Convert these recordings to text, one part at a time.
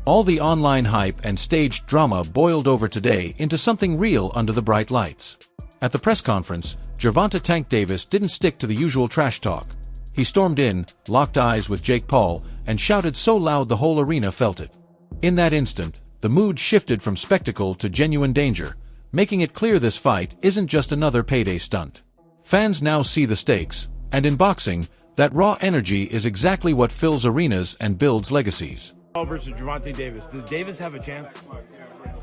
All the online hype and staged drama boiled over today into something real under the bright lights. At the press conference, Gervonta "Tank" Davis didn't stick to the usual trash talk. He stormed in, locked eyes with Jake Paul, and shouted so loud the whole arena felt it. In that instant, the mood shifted from spectacle to genuine danger, making it clear this fight isn't just another payday stunt. Fans now see the stakes, and in boxing, that raw energy is exactly what fills arenas and builds legacies. Paul versus Gervonta Davis. Does Davis have a chance?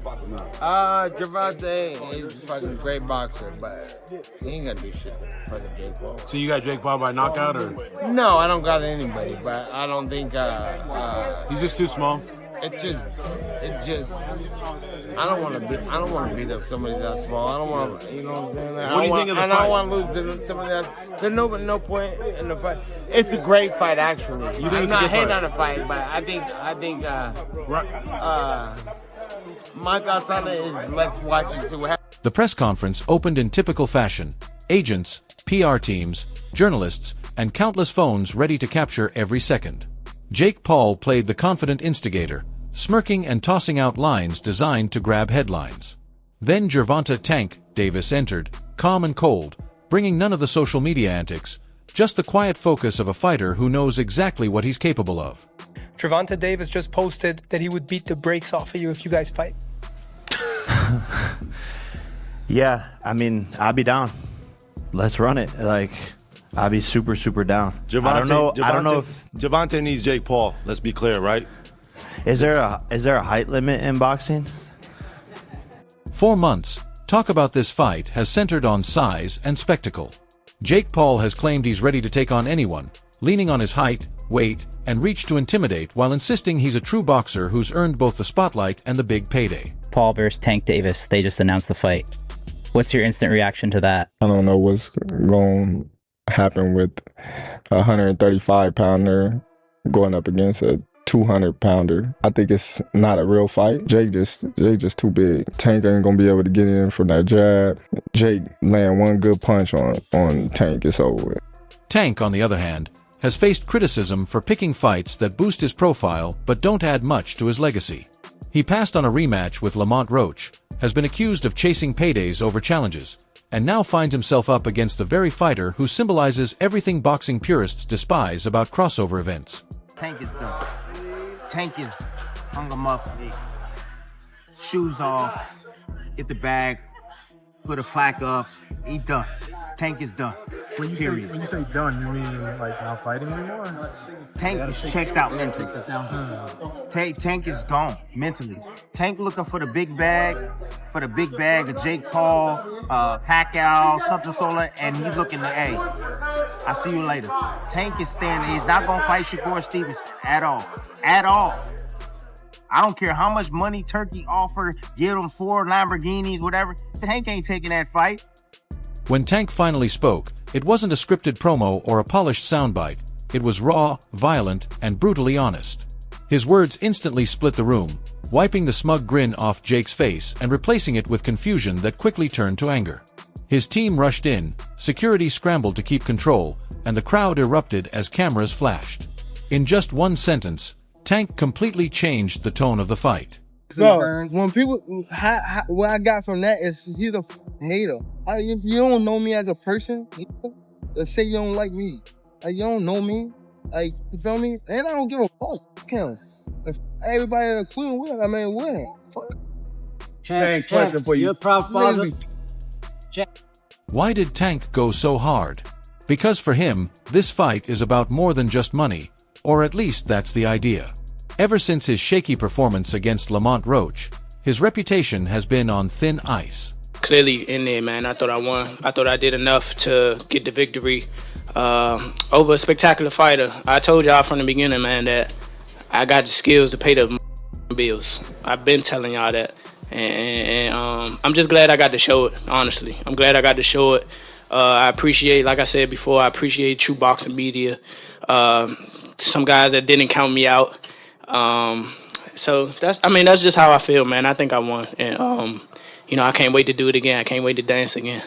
Gervonta is a fucking great boxer, but he ain't gonna do shit for the Jake Paul. So you got Jake Paul by knockout, or? No, I don't got anybody, but I don't think He's just too small. it just I don't want to beat up somebody that small. I don't want to, you know what I'm saying? What do you think of the fight? I don't want to lose to somebody that. There's no point in the fight. It's a great fight, actually. I'm not hating on the fight, but I think my thoughts on it is let's watch and see what happens. The press conference opened in typical fashion. Agents, PR teams, journalists, and countless phones ready to capture every second. Jake Paul played the confident instigator, smirking and tossing out lines designed to grab headlines. Then Gervonta "Tank" Davis entered, calm and cold, bringing none of the social media antics, just the quiet focus of a fighter who knows exactly what he's capable of. Gervonta Davis just posted that he would beat the brakes off of you if you guys fight. Yeah, I mean, I'll be down. Let's run it. Like, I'll be super down. I don't know if Gervonta needs Jake Paul. Let's be clear, right? Is there a height limit in boxing? 4 months, talk about this fight has centered on size and spectacle. Jake Paul has claimed he's ready to take on anyone, leaning on his height, weight, and reach to intimidate while insisting he's a true boxer who's earned both the spotlight and the big payday. Paul versus Tank Davis, they just announced the fight. What's your instant reaction to that? I don't know what's going to happen with a 135-pounder going up against a 200-pounder. I think it's not a real fight. Jake just too big. Tank ain't gonna be able to get in from that jab. Jake land one good punch on Tank, it's over with. Tank, on the other hand, has faced criticism for picking fights that boost his profile but don't add much to his legacy. He passed on a rematch with Lamont Roach, has been accused of chasing paydays over challenges, and now finds himself up against the very fighter who symbolizes everything boxing purists despise about crossover events. Tank is done. Tank is hung him up, shoes off, get the bag, put a plaque up, he done. Tank is done. When you say done, you mean like not fighting anymore? Tank is checked out mentally. Tank is gone mentally. Tank looking for the big bag of Jake Paul, Pacquiao, something sort, and he's looking to, hey, I'll see you later. Tank is standing. He's not gonna fight Shakur Stevens at all. At all. I don't care how much money Turkey offered, give him 4 Lamborghinis, whatever. Tank ain't taking that fight. When Tank finally spoke, it wasn't a scripted promo or a polished soundbite. It was raw, violent, and brutally honest. His words instantly split the room, wiping the smug grin off Jake's face and replacing it with confusion that quickly turned to anger. His team rushed in, security scrambled to keep control, and the crowd erupted as cameras flashed. In just one sentence, Tank completely changed the tone of the fight. Bro, when people, what I got from that is he's a hater. If you don't know me as a person, let's say you don't like me. Like, you don't know me. Like, you feel me? And I don't give a fuck. Fuck him. If everybody in the Queen win, I mean, win. Fuck. Tank, question for you. You're a proud father. Why did Tank go so hard? Because for him, this fight is about more than just money, or at least that's the idea. Ever since his shaky performance against Lamont Roach, his reputation has been on thin ice. Clearly in there, man. I thought I won. I thought I did enough to get the victory over a spectacular fighter. I told y'all from the beginning, man, that I got the skills to pay the bills. I've been telling y'all that. And I'm just glad I got to show it, honestly. I'm glad I got to show it. I appreciate, like I said before, I appreciate true boxing media. Some guys that didn't count me out. So that's just how I feel, man. I think I won. And, I can't wait to do it again. I can't wait to dance again.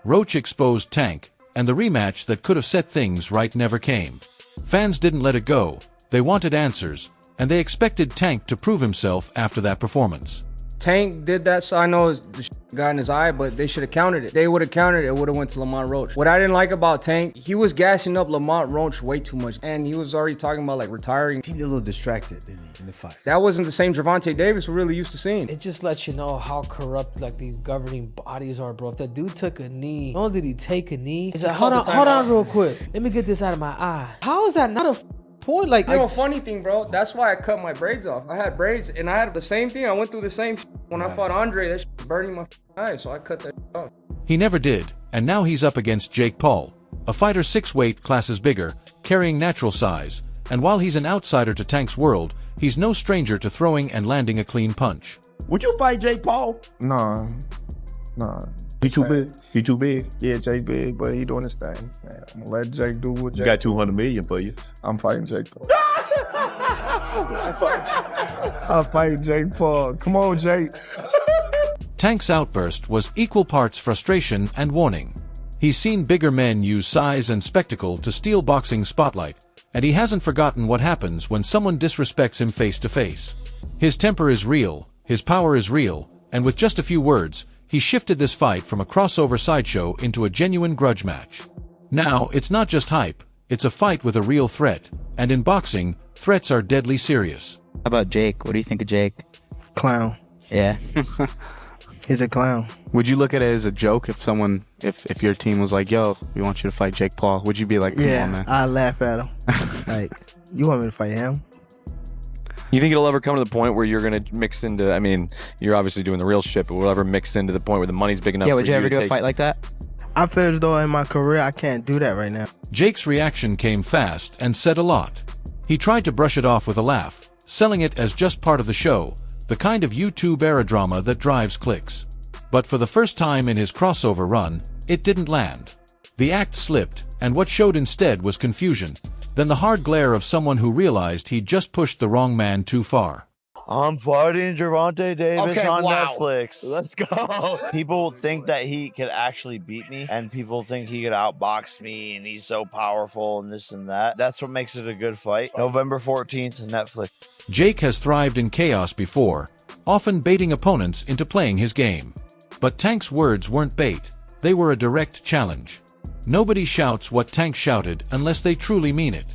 Roach exposed Tank, and the rematch that could have set things right never came. Fans didn't let it go, they wanted answers, and they expected Tank to prove himself after that performance. Tank did that, so I know the got in his eye, but they should have countered it. They would have countered it, it would have went to Lamont Roach. What I didn't like about Tank, he was gassing up Lamont Roach way too much, and he was already talking about like retiring. He seemed a little distracted, didn't he, in the fight? That wasn't the same Gervonta Davis we're really used to seeing. It just lets you know how corrupt like these governing bodies are, bro. If that dude took a knee, not only did he take a knee, he's like, hold on real quick. Let me get this out of my eye. How is that not a point? Like, you know, funny thing, bro, that's why I cut my braids off. I had braids, and I had the same thing. I went through the same when I fought Andre. That was burning my eyes, so I cut that off. He never did, and now he's up against Jake Paul, a fighter 6 weight classes bigger, carrying natural size, and while he's an outsider to Tank's world, he's no stranger to throwing and landing a clean punch. Would you fight Jake Paul? Nah. He too big? He too big? Yeah, Jake big, but he doing his thing. Man, I'm gonna let Jake do what Jake. You got 200 million for you. I'm fighting Jake Paul. I'm fighting Jake Paul. Come on, Jake. Tank's outburst was equal parts frustration and warning. He's seen bigger men use size and spectacle to steal boxing spotlight, and he hasn't forgotten what happens when someone disrespects him face to face. His temper is real, his power is real, and with just a few words, he shifted this fight from a crossover sideshow into a genuine grudge match. Now, it's not just hype, it's a fight with a real threat, and in boxing, threats are deadly serious. How about Jake? What do you think of Jake? Clown. Yeah. He's a clown. Would you look at it as a joke if someone, if your team was like, yo, we want you to fight Jake Paul? Would you be like, come on, man? I laugh at him. Like, you want me to fight him? You think it'll ever come to the point where you're going to mix into, I mean, you're obviously doing the real shit, but will it ever mix into the point where the money's big enough Yeah, for would you to ever do a take- fight like that? I feel as though in my career, I can't do that right now. Jake's reaction came fast and said a lot. He tried to brush it off with a laugh, selling it as just part of the show, the kind of YouTube-era drama that drives clicks. But for the first time in his crossover run, it didn't land. The act slipped, and what showed instead was confusion, then the hard glare of someone who realized he'd just pushed the wrong man too far. I'm fighting Gervonta Davis on wow. Netflix. Let's go. People think that he could actually beat me, and people think he could outbox me, and he's so powerful and this and that. That's what makes it a good fight. November 14th, Netflix. Jake has thrived in chaos before, often baiting opponents into playing his game. But Tank's words weren't bait, they were a direct challenge. Nobody shouts what Tank shouted unless they truly mean it.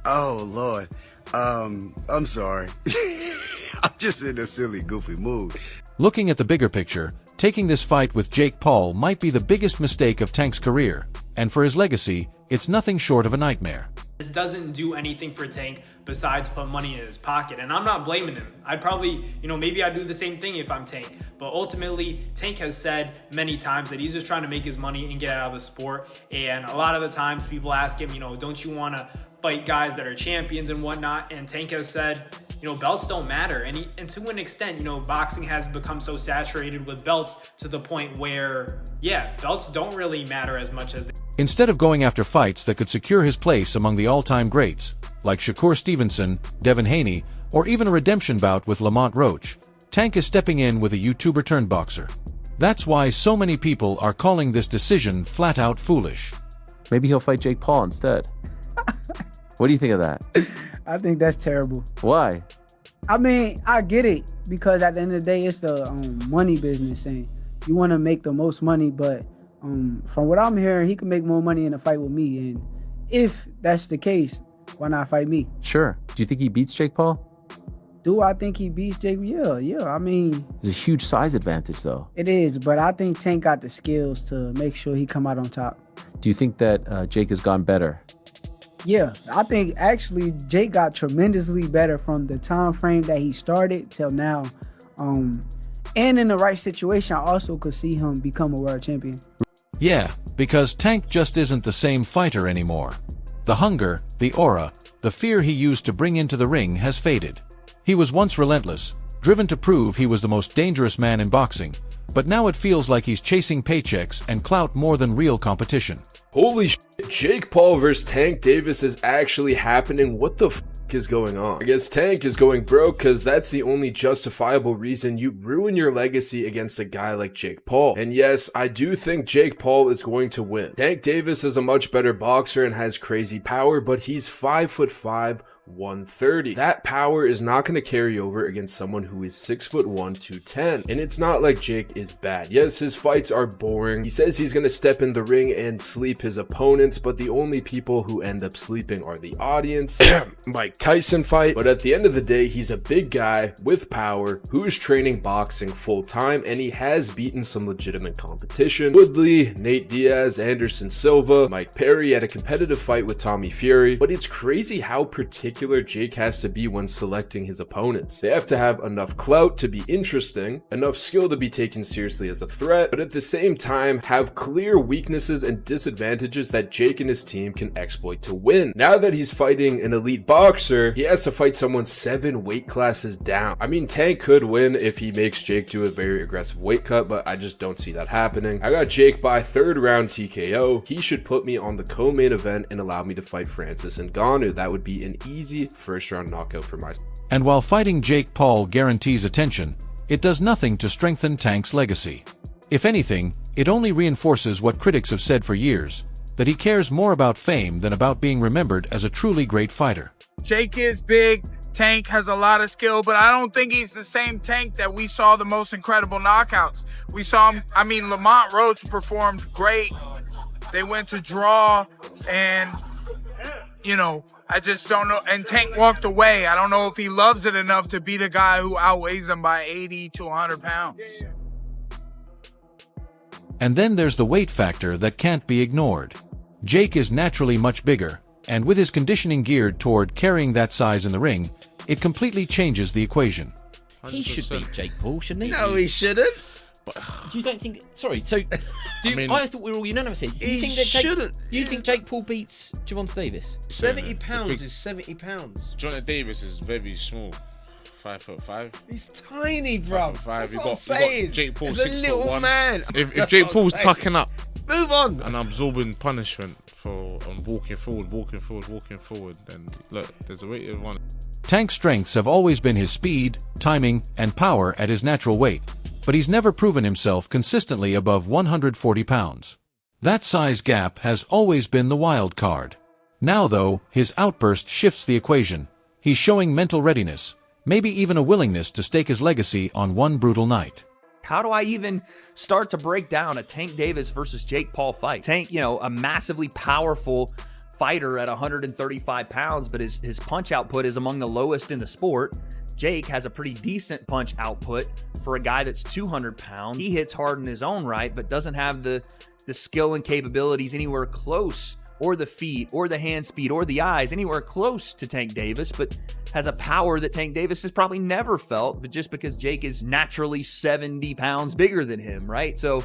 Oh, Lord. I'm sorry. I'm just in a silly, goofy mood. Looking at the bigger picture, taking this fight with Jake Paul might be the biggest mistake of Tank's career, and for his legacy, it's nothing short of a nightmare. This doesn't do anything for Tank besides put money in his pocket, and I'm not blaming him. I'd probably, maybe I'd do the same thing if I'm Tank, but ultimately, Tank has said many times that he's just trying to make his money and get out of the sport, and a lot of the times people ask him, don't you want to fight guys that are champions and whatnot, and Tank has said, belts don't matter, and to an extent, boxing has become so saturated with belts to the point where, yeah, belts don't really matter as much as they. Instead of going after fights that could secure his place among the all-time greats, like Shakur Stevenson, Devin Haney, or even a redemption bout with Lamont Roach, Tank is stepping in with a YouTuber-turned boxer. That's why so many people are calling this decision flat-out foolish. Maybe he'll fight Jake Paul instead. What do you think of that? I think that's terrible. Why? I mean, I get it, because at the end of the day, it's the money business, and you want to make the most money, but from what I'm hearing, he can make more money in a fight with me, and if that's the case, why not fight me? Sure. Do you think he beats Jake Paul? Do I think he beats Jake? Yeah. I mean, there's a huge size advantage, though. It is, but I think Tank got the skills to make sure he come out on top. Do you think that Jake has gone better? Yeah, I think actually Jake got tremendously better from the time frame that he started till now. And in the right situation, I also could see him become a world champion. Yeah, because Tank just isn't the same fighter anymore. The hunger, the aura, the fear he used to bring into the ring has faded. He was once relentless, driven to prove he was the most dangerous man in boxing, but now it feels like he's chasing paychecks and clout more than real competition. Holy shit, Jake Paul versus Tank Davis is actually happening. What the f? is going on? I guess Tank is going broke because that's the only justifiable reason you ruin your legacy against a guy like Jake Paul. And yes, I do think Jake Paul is going to win. Tank Davis is a much better boxer and has crazy power, but he's 5'5", 130. That power is not going to carry over against someone who is 6'1", 210. And it's not like Jake is bad. Yes, his fights are boring. He says he's going to step in the ring and sleep his opponents, but the only people who end up sleeping are the audience. Mike Tyson fight. But at the end of the day, he's a big guy with power who is training boxing full time, and he has beaten some legitimate competition. Woodley, Nate Diaz, Anderson Silva, Mike Perry had a competitive fight with Tommy Fury, but it's crazy how particular Jake has to be when selecting his opponents. They have to have enough clout to be interesting, enough skill to be taken seriously as a threat, but at the same time have clear weaknesses and disadvantages that Jake and his team can exploit to win. Now that he's fighting an elite boxer, he has to fight someone 7 weight classes down. I mean, Tank could win if he makes Jake do a very aggressive weight cut, but I just don't see that happening. I got Jake by 3rd round TKO. He should put me on the co-main event and allow me to fight Francis Ngannou. That would be an easy first round knockout for my. And while fighting Jake Paul guarantees attention, it does nothing to strengthen Tank's legacy. If anything, it only reinforces what critics have said for years, that he cares more about fame than about being remembered as a truly great fighter. Jake is big, Tank has a lot of skill, but I don't think he's the same Tank that we saw the most incredible knockouts. We saw him, I mean, Lamont Roach performed great. They went to draw, and, you know, I just don't know. And Tank walked away. I don't know if he loves it enough to beat a guy who outweighs him by 80 to 100 pounds. And then there's the weight factor that can't be ignored. Jake is naturally much bigger, and with his conditioning geared toward carrying that size in the ring, it completely changes the equation. 100%. He should beat Jake Paul, shouldn't he? No, he shouldn't. You don't think? Sorry. So, I thought we were all unanimous here. Do you think that shouldn't? You think Jake Paul beats Gervonta Davis? 70 pounds is 70 pounds. Gervonta Davis is very small. 5'5". He's tiny, bro. That's what I'm You saying. got Jake Paul, He's a little 6'1". man. If That's Jake what Paul's I'm saying. tucking up, move on, and absorbing punishment for walking forward, then look, there's a way to run. Tank's strengths have always been his speed, timing, and power at his natural weight, but he's never proven himself consistently above 140 pounds. That size gap has always been the wild card. Now, though, his outburst shifts the equation. He's showing mental readiness, maybe even a willingness to stake his legacy on one brutal night. How do I even start to break down a Tank Davis versus Jake Paul fight? Tank, you know, a massively powerful fighter at 135 pounds, but his punch output is among the lowest in the sport. Jake has a pretty decent punch output for a guy that's 200 pounds. He hits hard in his own right, but doesn't have the skill and capabilities anywhere close, or the feet, or the hand speed, or the eyes anywhere close to Tank Davis, but has a power that Tank Davis has probably never felt, but just because Jake is naturally 70 pounds bigger than him, right? So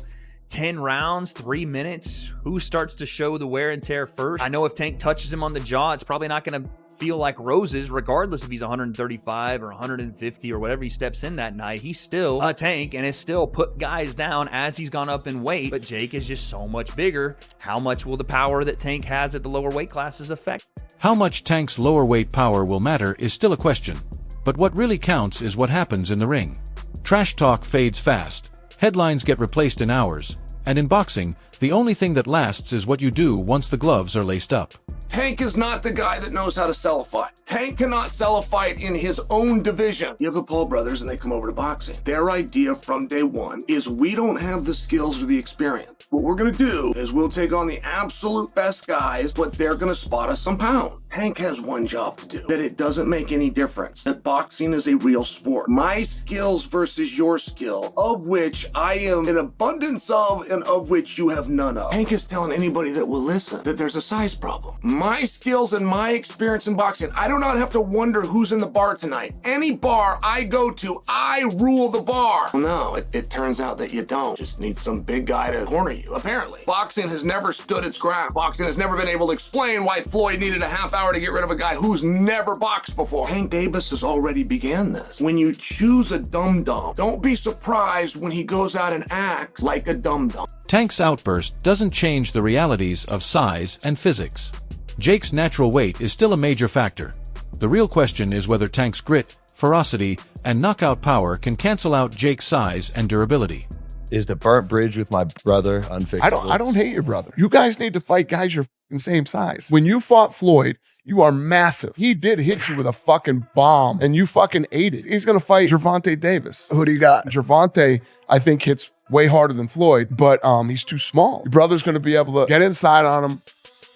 10 rounds, 3 minutes, who starts to show the wear and tear first? I know if Tank touches him on the jaw, it's probably not going to feel like roses, regardless if he's 135 or 150 or whatever he steps in that night. He's still a Tank and has still put guys down as he's gone up in weight, but Jake is just so much bigger. How much will the power that Tank has at the lower weight classes affect? How much Tank's lower weight power will matter is still a question, but what really counts is what happens in the ring. Trash talk fades fast, headlines get replaced in hours, and in boxing, the only thing that lasts is what you do once the gloves are laced up. Tank is not the guy that knows how to sell a fight. Tank cannot sell a fight in his own division. You have the Paul brothers and they come over to boxing. Their idea from day one is we don't have the skills or the experience. What we're gonna do is we'll take on the absolute best guys, but they're gonna spot us some pounds. Tank has one job to do, that it doesn't make any difference, that boxing is a real sport. My skills versus your skill, of which I am an abundance of and of which you have none of. Tank is telling anybody that will listen that there's a size problem. My skills and my experience in boxing, I do not have to wonder who's in the bar tonight. Any bar I go to, I rule the bar. Well, no, it turns out that you don't. Just need some big guy to corner you, apparently. Boxing has never stood its ground. Boxing has never been able to explain why Floyd needed a half hour to get rid of a guy who's never boxed before. Tank Davis has already began this. When you choose a dum-dum, don't be surprised when he goes out and acts like a dum-dum. Tank's outburst doesn't change the realities of size and physics. Jake's natural weight is still a major factor, The real question is whether Tank's grit, ferocity, and knockout power can cancel out Jake's size and durability. Is the burnt bridge with my brother unfixable? I don't hate your brother. You guys need to fight guys your same size. When you fought Floyd, you are massive. He did hit you with a fucking bomb, and you fucking ate it. He's gonna fight Gervonta Davis. Who do you got? Gervonta, I think, hits way harder than Floyd, but he's too small. Your brother's gonna be able to get inside on him,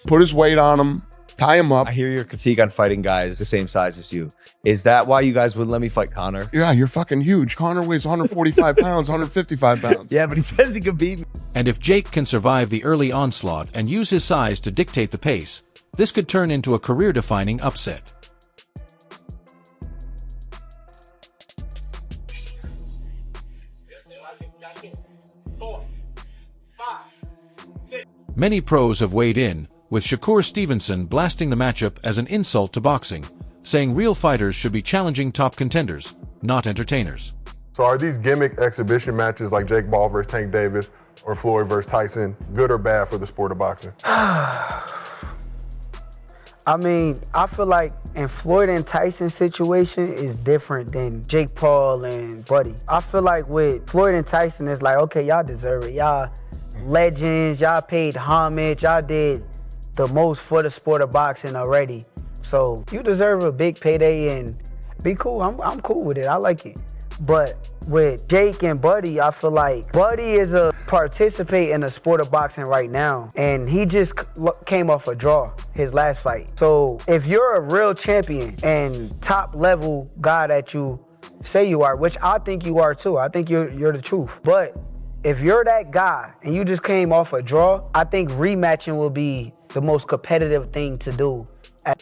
put his weight on him, tie him up. I hear your critique on fighting guys the same size as you. Is that why you guys wouldn't let me fight Conor? Yeah, you're fucking huge. Conor weighs 145 pounds, 155 pounds. Yeah, but he says he can beat me. And if Jake can survive the early onslaught and use his size to dictate the pace, this could turn into a career-defining upset. Many pros have weighed in, with Shakur Stevenson blasting the matchup as an insult to boxing, saying real fighters should be challenging top contenders, not entertainers. So are these gimmick exhibition matches like Jake Paul versus Tank Davis or Floyd versus Tyson good or bad for the sport of boxing? I mean, I feel like in Floyd and Tyson situation is different than Jake Paul and Buddy. I feel like with Floyd and Tyson, it's like, okay, y'all deserve it. Y'all legends, y'all paid homage, y'all did the most for the sport of boxing already. So you deserve a big payday and be cool. I'm cool with it. I like it. But with Jake and Buddy, I feel like Buddy is a participate in the sport of boxing right now, and he just came off a draw his last fight. So if you're a real champion and top level guy that you say you are, which I think you are too, I think you're the truth. But if you're that guy and you just came off a draw, I think rematching will be the most competitive thing to do.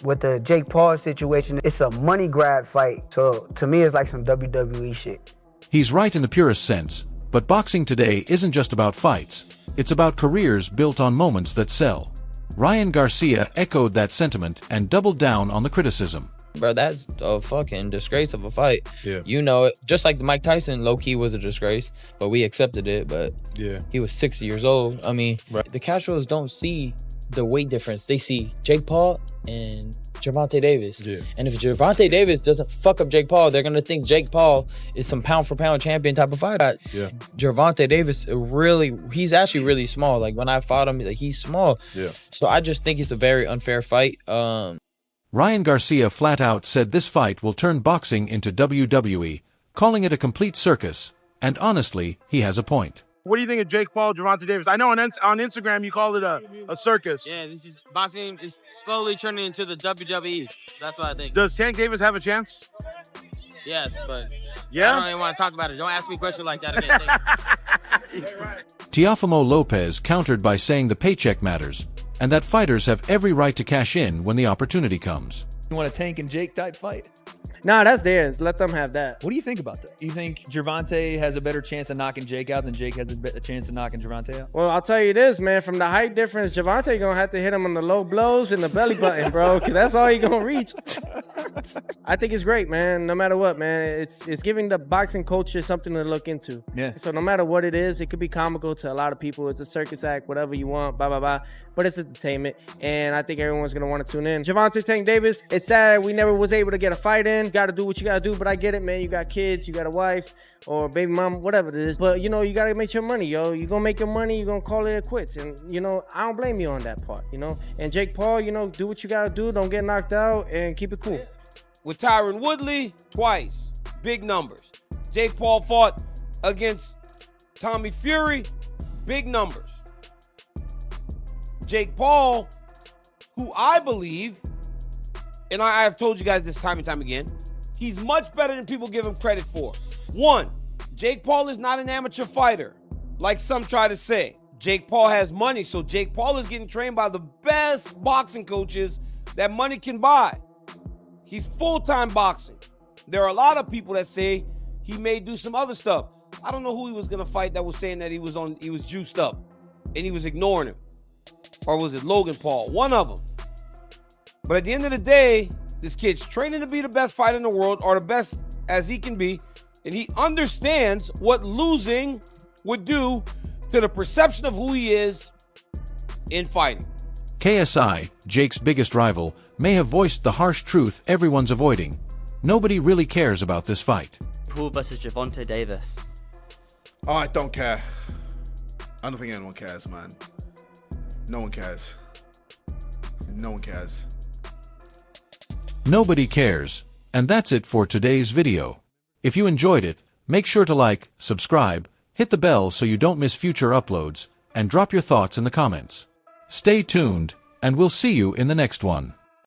With the Jake Paul situation, it's a money grab fight. So to me, it's like some WWE shit. He's right in the purest sense, but boxing today isn't just about fights. It's about careers built on moments that sell. Ryan Garcia echoed that sentiment and doubled down on the criticism. Bro, that's a fucking disgrace of a fight. Yeah. You know it. Just like the Mike Tyson, low-key was a disgrace, but we accepted it. But yeah, he was 60 years old. I mean, the casuals don't see the weight difference. They see Jake Paul and Gervonta Davis. Yeah. And if Gervonta Davis doesn't fuck up Jake Paul, they're going to think Jake Paul is some pound-for-pound champion type of fighter. Yeah. Gervonta Davis, he's actually really small. Like, when I fought him, like, he's small. Yeah. So I just think it's a very unfair fight. Ryan Garcia flat out said this fight will turn boxing into WWE, calling it a complete circus. And honestly, he has a point. What do you think of Jake Paul, Gervonta Davis? I know on Instagram you called it a circus. Yeah, this is boxing is slowly turning into the WWE. That's what I think. Does Tank Davis have a chance? Yes, but yeah? I don't even want to talk about it. Don't ask me a question like that again. Teofimo Lopez countered by saying the paycheck matters, and that fighters have every right to cash in when the opportunity comes. You want a Tank and Jake type fight? Nah, that's theirs. Let them have that. What do you think about that? You think Gervonta has a better chance of knocking Jake out than Jake has a chance of knocking Gervonta out? Well, I'll tell you this, man. From the height difference, Gervonta gonna have to hit him on the low blows and the belly button, bro, because that's all he gonna reach. I think it's great, man. No matter what, man, it's giving the boxing culture something to look into. Yeah. So no matter what it is, it could be comical to a lot of people. It's a circus act, whatever you want, blah blah blah. But it's entertainment, and I think everyone's gonna want to tune in. Gervonta Tank Davis. It's sad we never was able to get a fight in. Got to do what you gotta do. But I get it, man. You got kids, you got a wife or baby mom, whatever it is. But, you know, you got to make your money, yo. You're going to make your money. You're going to call it quits. And, you know, I don't blame you on that part, you know. And Jake Paul, you know, do what you got to do. Don't get knocked out and keep it cool. With Tyron Woodley, twice. Big numbers. Jake Paul fought against Tommy Fury. Big numbers. Jake Paul, who I believe, and I have told you guys this time and time again, he's much better than people give him credit for. One, Jake Paul is not an amateur fighter, like some try to say. Jake Paul has money, so Jake Paul is getting trained by the best boxing coaches that money can buy. He's full-time boxing. There are a lot of people that say he may do some other stuff. I don't know who he was going to fight that was saying that he was juiced up and he was ignoring him. Or was it Logan Paul? One of them. But at the end of the day, this kid's training to be the best fighter in the world, or the best as he can be, and he understands what losing would do to the perception of who he is in fighting. KSI, Jake's biggest rival, may have voiced the harsh truth everyone's avoiding. Nobody really cares about this fight. Paul versus Gervonta Davis. Oh, I don't care. I don't think anyone cares, man. No one cares. No one cares. Nobody cares. And that's it for today's video. If you enjoyed it, make sure to like, subscribe, hit the bell so you don't miss future uploads, and drop your thoughts in the comments. Stay tuned, and we'll see you in the next one.